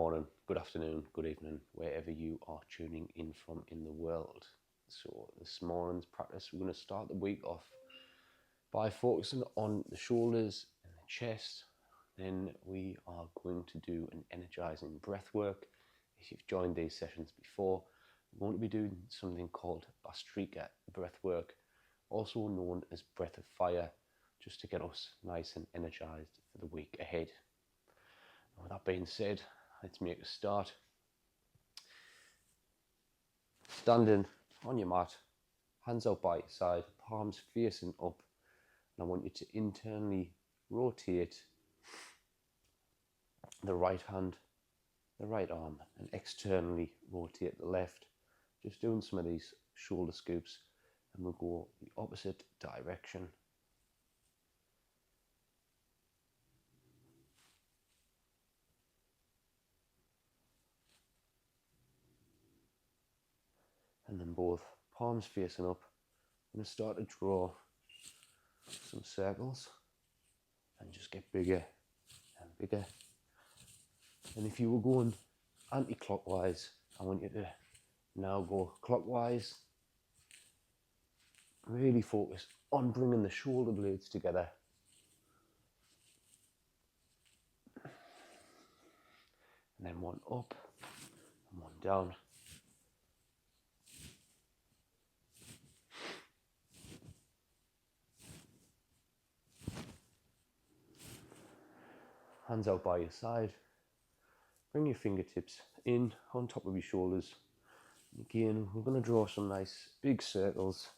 morning, good afternoon, good evening, wherever you are tuning in from in the world. So this morning's practice, we're going to start the week off by focusing on the shoulders and the chest. Then we are going to do an energizing breath work. If you've joined these sessions before, we're going to be doing something called Bhastrika breath work, also known as breath of fire, just to get us nice and energized for the week ahead. With that being said, let's make a start. Standing on your mat, hands out by your side, palms facing up, and I want you to internally rotate the right hand, the right arm, and externally rotate the left. Just doing some of these shoulder scoops, and we'll go the opposite direction. And then both palms facing up. I'm going to start to draw some circles and just get bigger and bigger. And if you were going anti-clockwise, I want you to now go clockwise. Really focus on bringing the shoulder blades together. And then one up and one down. Hands out by your side. Bring your fingertips in on top of your shoulders. Again, we're going to draw some nice big circles.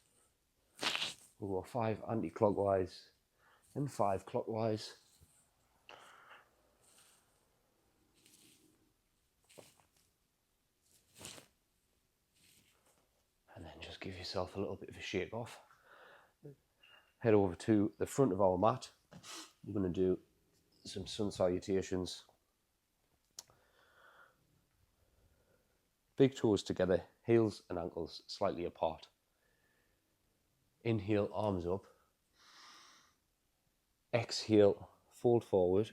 We'll go 5 anti-clockwise and 5 clockwise. And then just give yourself a little bit of a shake off. Head over to the front of our mat. We're going to do some sun salutations. Big toes together, heels and ankles slightly apart. Inhale, arms up. Exhale, fold forward.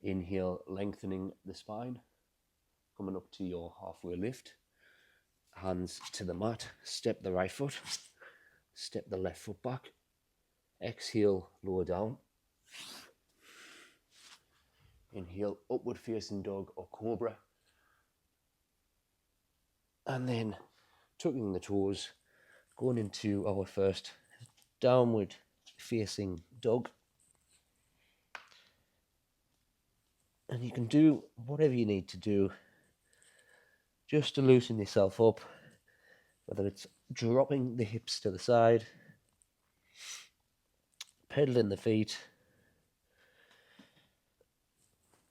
Inhale, lengthening the spine, coming up to your halfway lift. Hands to the mat, step the right foot, step the left foot back. Exhale, lower down. Inhale, upward facing dog or cobra. And then tucking the toes, going into our first downward facing dog. And you can do whatever you need to do just to loosen yourself up, whether it's dropping the hips to the side, pedaling the feet,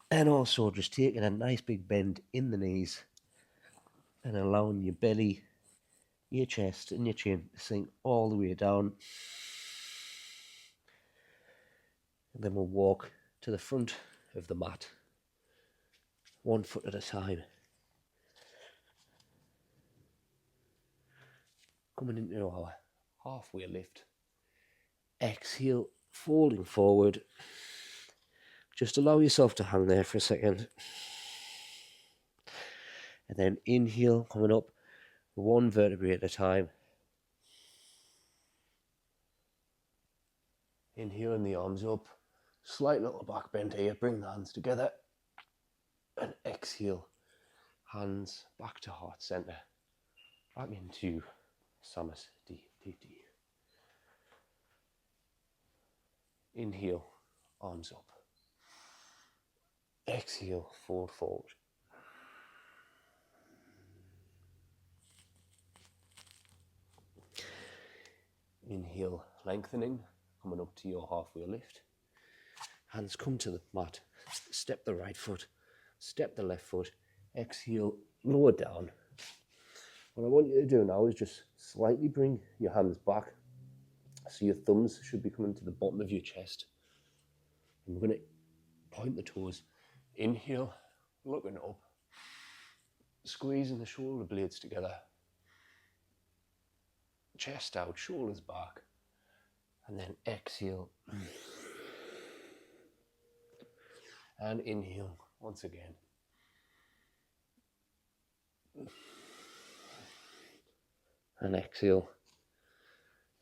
and also just taking a nice big bend in the knees and allowing your belly, your chest and your chin to sink all the way down. And then we'll walk to the front of the mat, 1 foot at a time. Coming into our halfway lift. Exhale, folding forward. Just allow yourself to hang there for a second. And then inhale, coming up 1 vertebrae at a time. Inhaling the arms up. Slight little back bend here. Bring the hands together. And exhale. Hands back to heart center. Back into Samasthiti. Inhale, arms up. Exhale, fold forward. Inhale, lengthening, coming up to your halfway lift. Hands come to the mat. Step the right foot, step the left foot. Exhale, lower down. What I want you to do now is just slightly bring your hands back. So your thumbs should be coming to the bottom of your chest. And we're going to point the toes. Inhale, looking up. Squeezing the shoulder blades together. Chest out, shoulders back. And then exhale. And inhale once again. And exhale.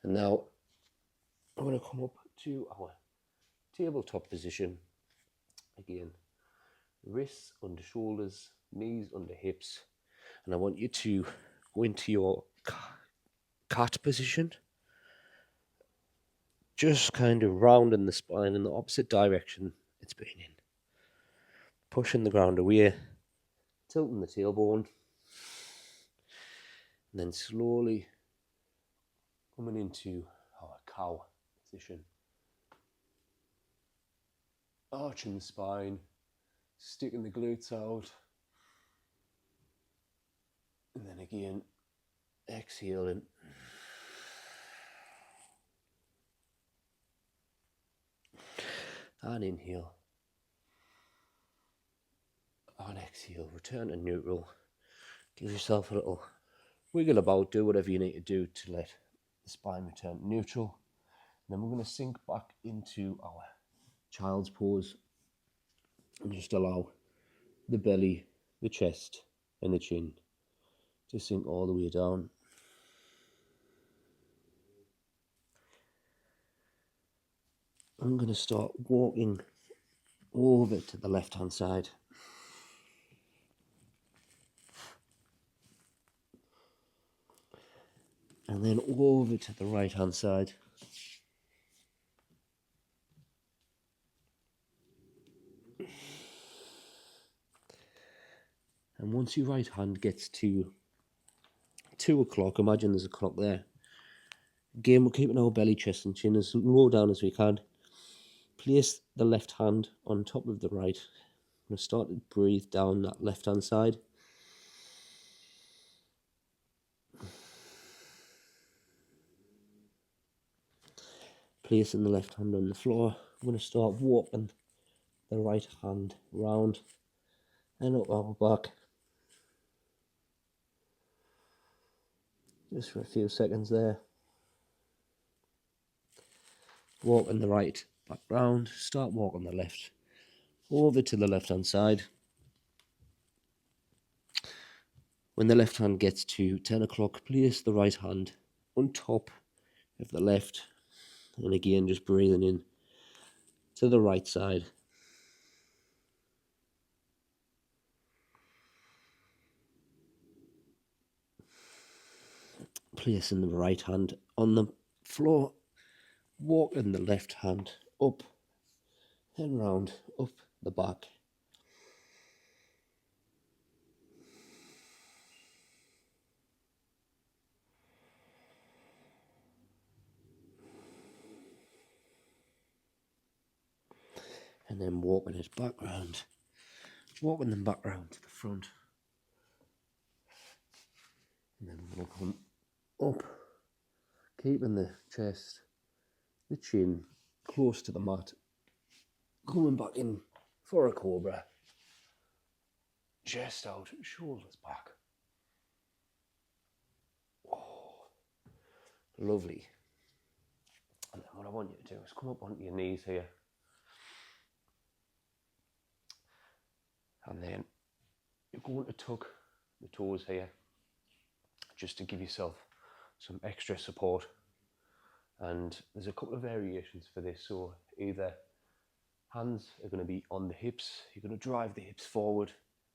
And now I'm going to come up to our tabletop position. Again, wrists under shoulders, knees under hips. And I want you to go into your cat position. Just kind of rounding the spine in the opposite direction it's been in. Pushing the ground away, tilting the tailbone. And then slowly coming into our cow position. Arching the spine, sticking the glutes out. And then again, exhaling. And inhale. And exhale. Return to neutral. Give yourself a little wiggle about. Do whatever you need to do to let the spine return to neutral. And then we're going to sink back into our child's pose. And just allow the belly, the chest, and the chin to sink all the way down. I'm going to start walking over to the left hand side. And then over to the right hand side. And once your right hand gets to 2 o'clock, imagine there's a clock there. Again, we're keeping our belly, chest and chin as low down as we can. Place the left hand on top of the right. I'm going to start to breathe down that left hand side. Placing the left hand on the floor. I'm going to start walking the right hand round and up our back. Just for a few seconds there. Walking the right back round. Start walking the left over to the left hand side. When the left hand gets to 10 o'clock, place the right hand on top of the left. And again, just breathing in to the right side. Placing the right hand on the floor. Walking the left hand up and round, up the back. And then walking it back round. Walking them back round to the front. And then we're going to come up, keeping the chest, the chin close to the mat. Coming back in for a cobra. Chest out, shoulders back. Oh, lovely. And then what I want you to do is come up onto your knees here. And then you're going to tuck the toes here just to give yourself some extra support. And there's a couple of variations for this. So either hands are going to be on the hips. You're going to drive the hips forward,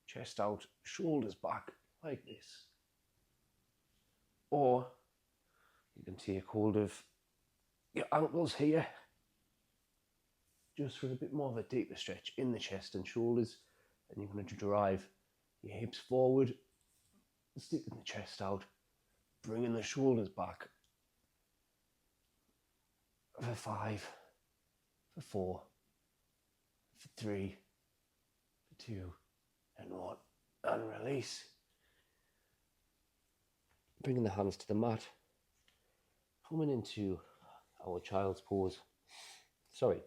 chest out, shoulders back like this. Or you can take hold of your ankles here just for a bit more of a deeper stretch in the chest and shoulders. And you're going to drive your hips forward, sticking the chest out, bringing the shoulders back for 5, for 4, for 3, for 2, and 1, and release. Bringing the hands to the mat, coming into our child's pose. Coming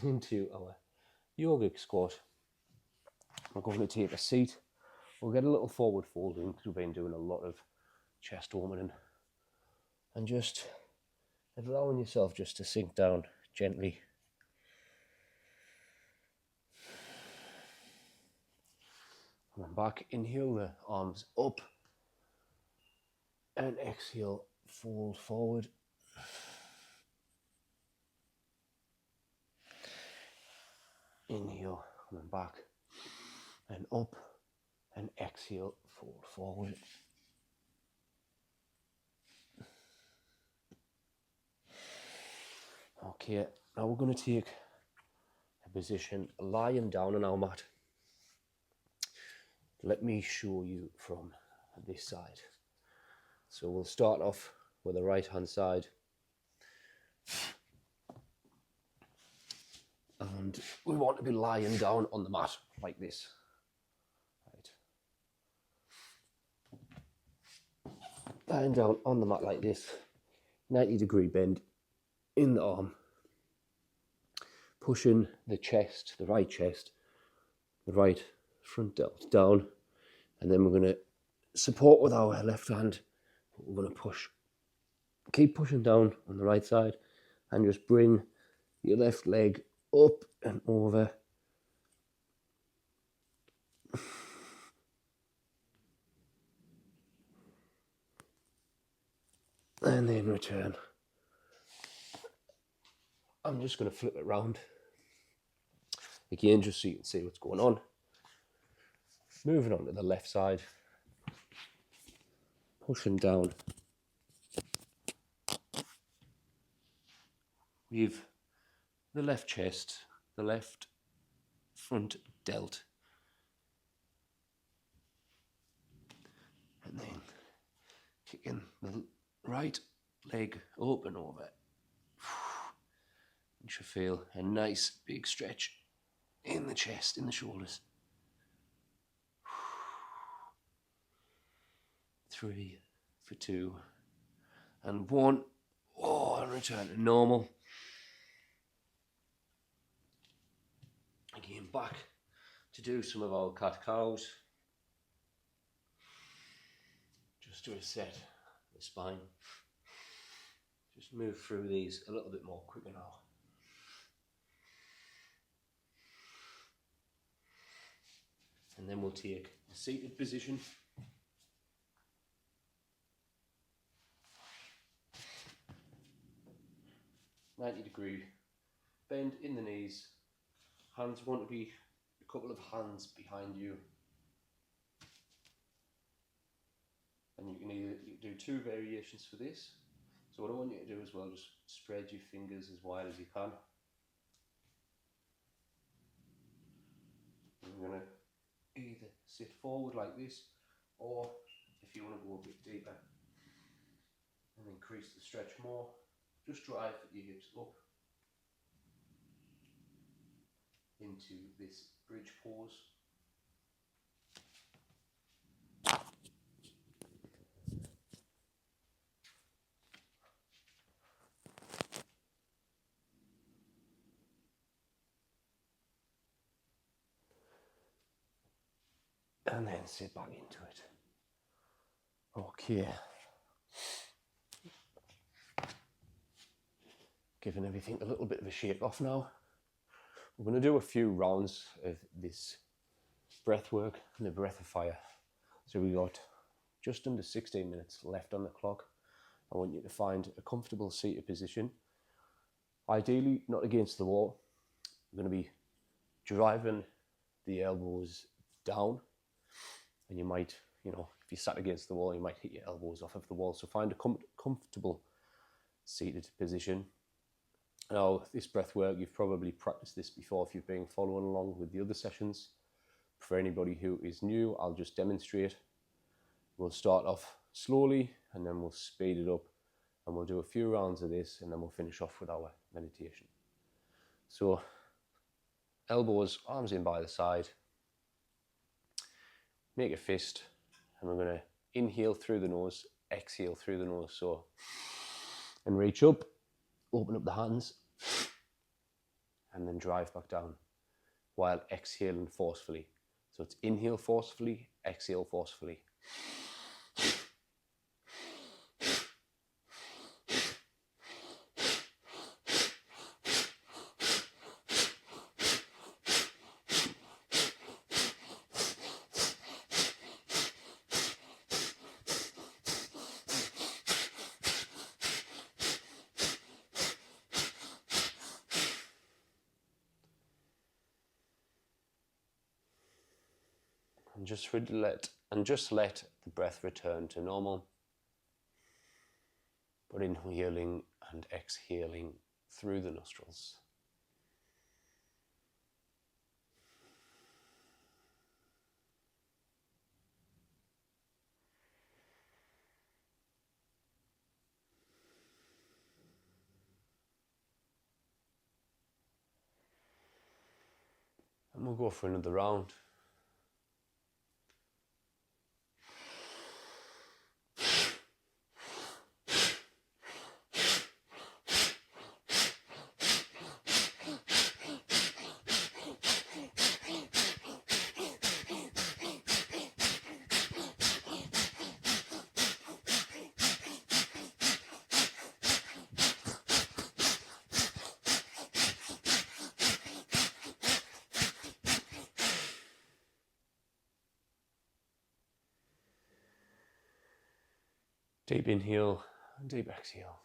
into our yogic squat. We're going to take a seat. We'll get a little forward folding because we've been doing a lot of chest opening. And just allowing yourself just to sink down gently. back. Inhale the arms up. And exhale, fold forward. Inhale, coming back and up. And exhale, fold forward. Okay, now we're going to take a position lying down on our mat. Let me show you from this side. So we'll start off with the right hand side. And we want to be lying down on the mat like this. Right. Lying down on the mat like this. 90-degree bend in the arm. Pushing the chest, the right chest, the right front delt down. And then we're going to support with our left hand. We're going to push. Keep pushing down on the right side. And just bring your left leg up and over. And then return. I'm just going to flip it round. Again, just so you can see what's going on. Moving on to the left side. Pushing down. We've the left chest, the left front delt. And then kicking the right leg up and over. You should feel a nice big stretch in the chest, in the shoulders. 3 for 2 and 1. Oh, and return to normal. Again, back to do some of our cat-cows. Just to reset the spine. Just move through these a little bit more quicker now. And then we'll take a seated position. '90-degree bend in the knees. Hands want to be a couple of hands behind you. And you can either do 2 variations for this. So what I want you to do as well, just spread your fingers as wide as you can. You're going to either sit forward like this, or if you want to go a bit deeper and increase the stretch more, just drive your hips up into this bridge pose. And then sit back into it. Okay. Giving everything a little bit of a shake off now. We're going to do a few rounds of this breath work and the breath of fire. So we got just under 16 minutes left on the clock. I want you to find a comfortable seated position. Ideally, not against the wall. We're going to be driving the elbows down. And you might, if you sat against the wall, you might hit your elbows off of the wall. So find a comfortable seated position. Now, this breath work, you've probably practiced this before if you've been following along with the other sessions. For anybody who is new, I'll just demonstrate. We'll start off slowly and then we'll speed it up and we'll do a few rounds of this and then we'll finish off with our meditation. So, elbows, arms in by the side. Make a fist and we're going to inhale through the nose, exhale through the nose. So, and reach up, open up the hands and then drive back down while exhaling forcefully. So it's inhale forcefully, exhale forcefully. just let the breath return to normal, but inhaling and exhaling through the nostrils. And we'll go for another round. Deep inhale and deep exhale.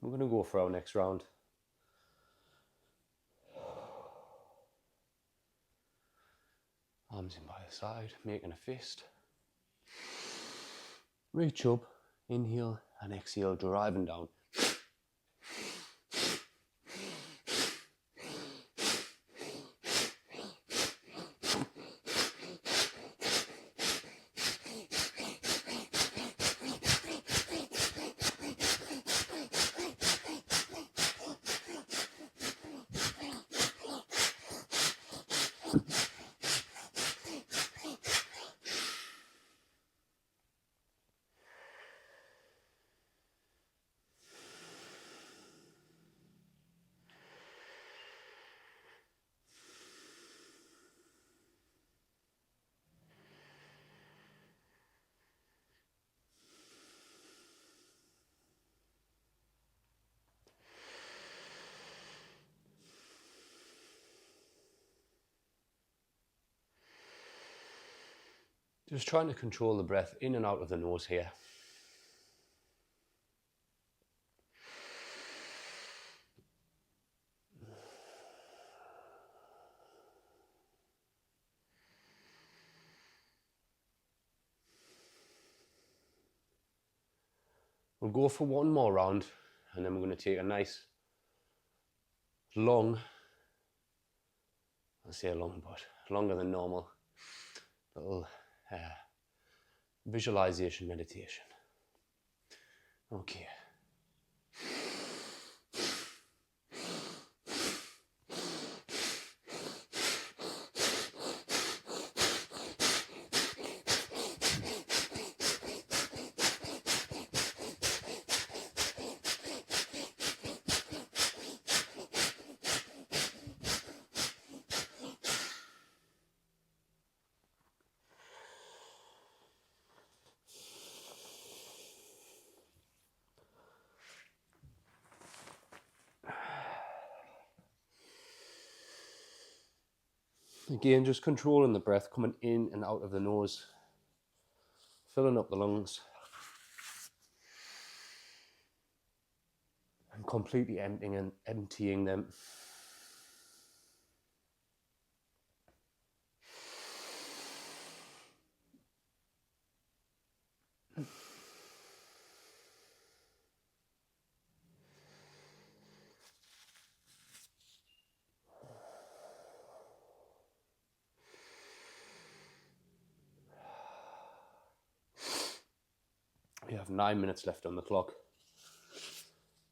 We're going to go for our next round. Arms in by the side, making a fist. Reach up, inhale and exhale, driving down. Just trying to control the breath in and out of the nose here. We'll go for one more round and then we're going to take a nice long, I say long, but longer than normal, little visualization meditation. Okay. Again, just controlling the breath coming in and out of the nose, filling up the lungs, and completely emptying them. We have 9 minutes left on the clock.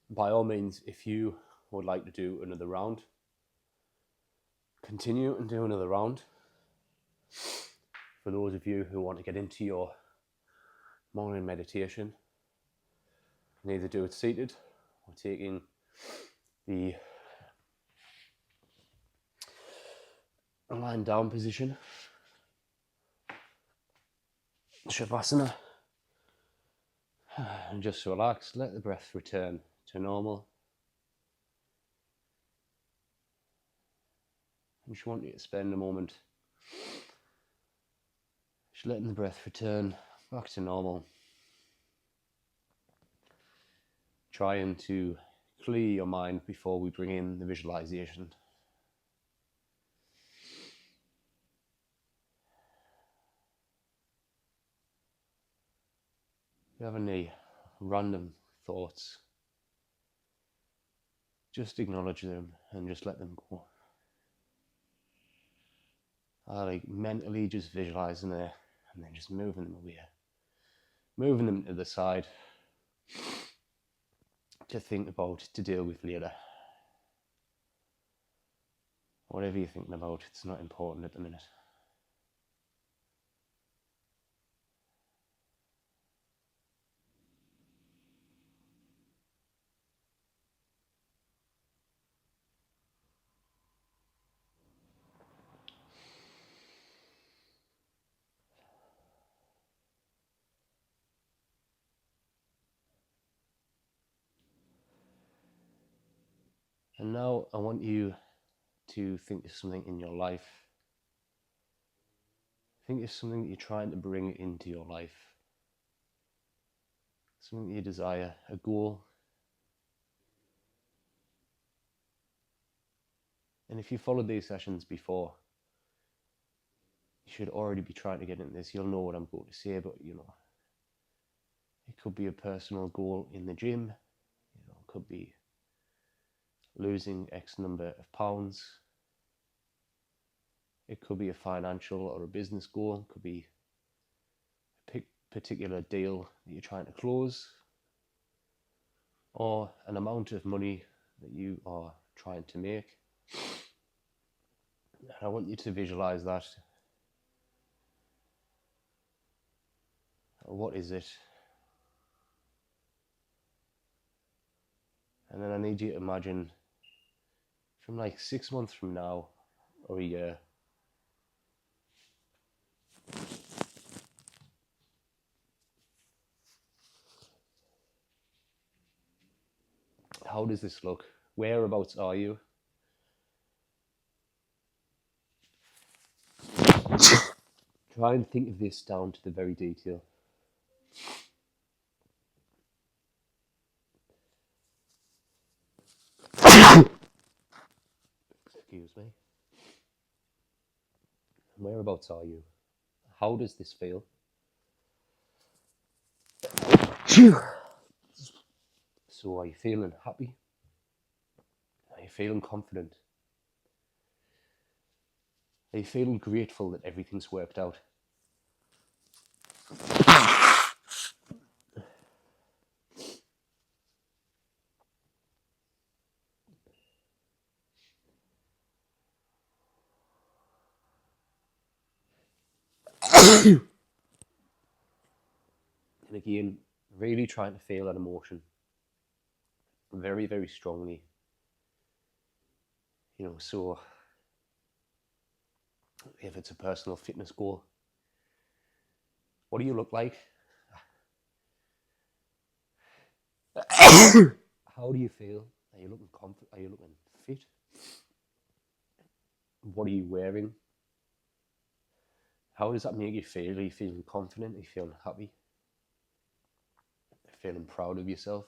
By all means, if you would like to do another round, continue and do another round. For those of you who want to get into your morning meditation, you can either do it seated or taking the lying down position, Shavasana, and just relax, let the breath return to normal. I just want you to spend a moment just letting the breath return back to normal. Trying to clear your mind before we bring in the visualization. If you have any random thoughts, just acknowledge them and just let them go. I like mentally just visualizing there and then just moving them away. Moving them to the side to think about, to deal with later. Whatever you're thinking about, it's not important at the minute. And now I want you to think of something in your life. Think of something that you're trying to bring into your life. Something that you desire, a goal. And if you followed these sessions before, you should already be trying to get into this. You'll know what I'm going to say, but you know, it could be a personal goal in the gym. You know, it could be losing X number of pounds. It could be a financial or a business goal. It could be a particular deal that you're trying to close, or an amount of money that you are trying to make. And I want you to visualize that. What is it? And then I need you to imagine from like 6 months from now or a year, how does this look? Whereabouts are you? Try and think of this down to the very detail. Excuse me. Whereabouts are you? How does this feel? So are you feeling happy? Are you feeling confident? Are you feeling grateful that everything's worked out? And again, really trying to feel that emotion very, very strongly. You know, so if it's a personal fitness goal, what do you look like? How do you feel? Are you looking confident? Are you looking fit? What are you wearing? How does that make you feel? Are you feeling confident? Are you feeling happy? Are you feeling proud of yourself?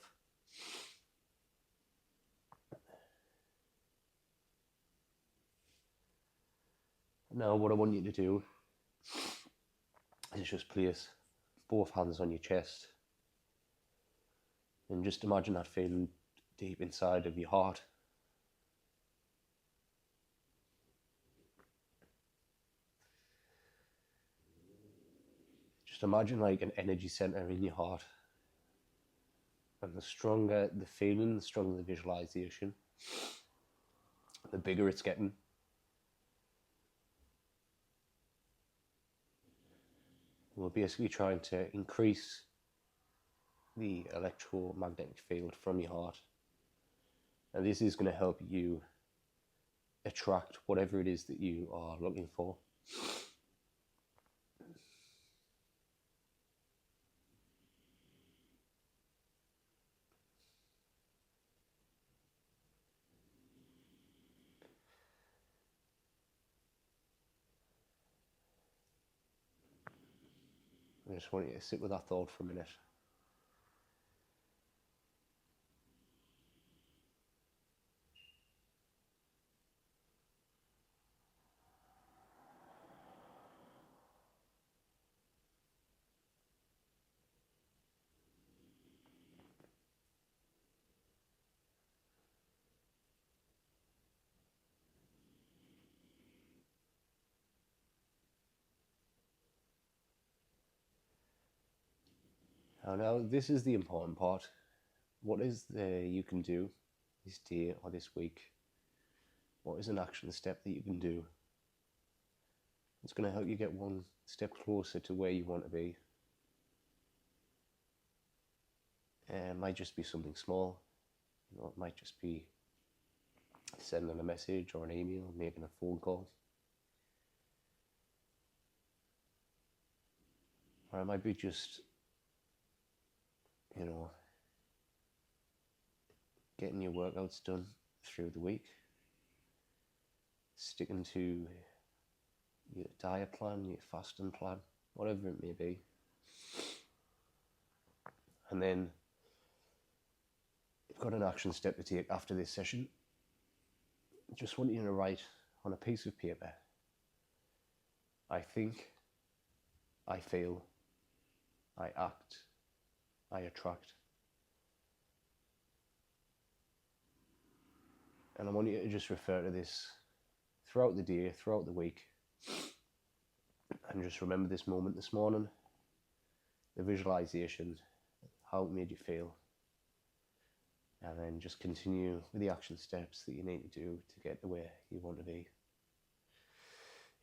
Now what I want you to do is just place both hands on your chest and just imagine that feeling deep inside of your heart. Just imagine like an energy center in your heart. And the stronger the feeling, the stronger the visualization. the bigger it's getting. We're basically trying to increase the electromagnetic field from your heart. And this is going to help you attract whatever it is that you are looking for. I just want you to sit with that thought for a minute. Now this is the important part. What is there you can do this day or this week? What is an action step that you can do? It's going to help you get one step closer to where you want to be. It might just be something small. It might just be sending a message or an email, making a phone call. Or it might be just, getting your workouts done through the week, sticking to your diet plan, your fasting plan, whatever it may be. And then you've got an action step to take after this session. I just want you to write on a piece of paper, I think, I feel, I act, I attract. And I want you to just refer to this throughout the day, throughout the week. And just remember this moment this morning, the visualization, how it made you feel. And then just continue with the action steps that you need to do to get to where you want to be.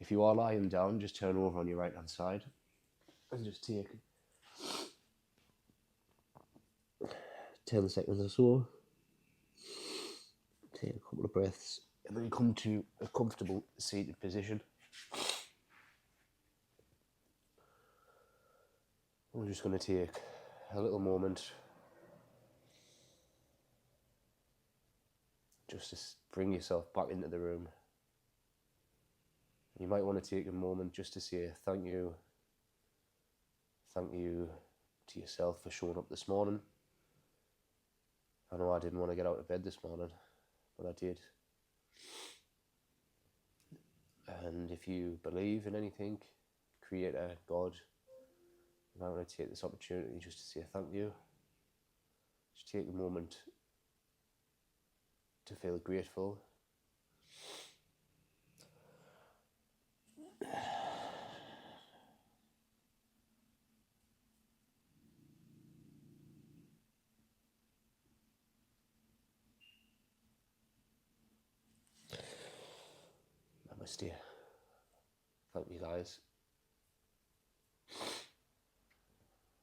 If you are lying down, just turn over on your right hand side and just take 10 seconds or so. Take a couple of breaths and then come to a comfortable seated position. I'm just going to take a little moment just to bring yourself back into the room. You might want to take a moment just to say thank you. Thank you to yourself for showing up this morning. I know I didn't want to get out of bed this morning, but I did. And if you believe in anything, Creator, God, you might want to take this opportunity just to say thank you. Just take a moment to feel grateful. Namaste. Thank you guys.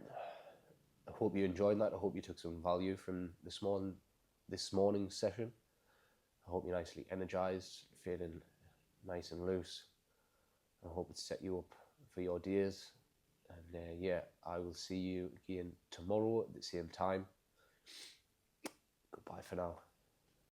I hope you enjoyed that. I hope you took some value from this morning's session. I hope you're nicely energized, feeling nice and loose. I hope it set you up for your days. And I will see you again tomorrow at the same time. Goodbye for now.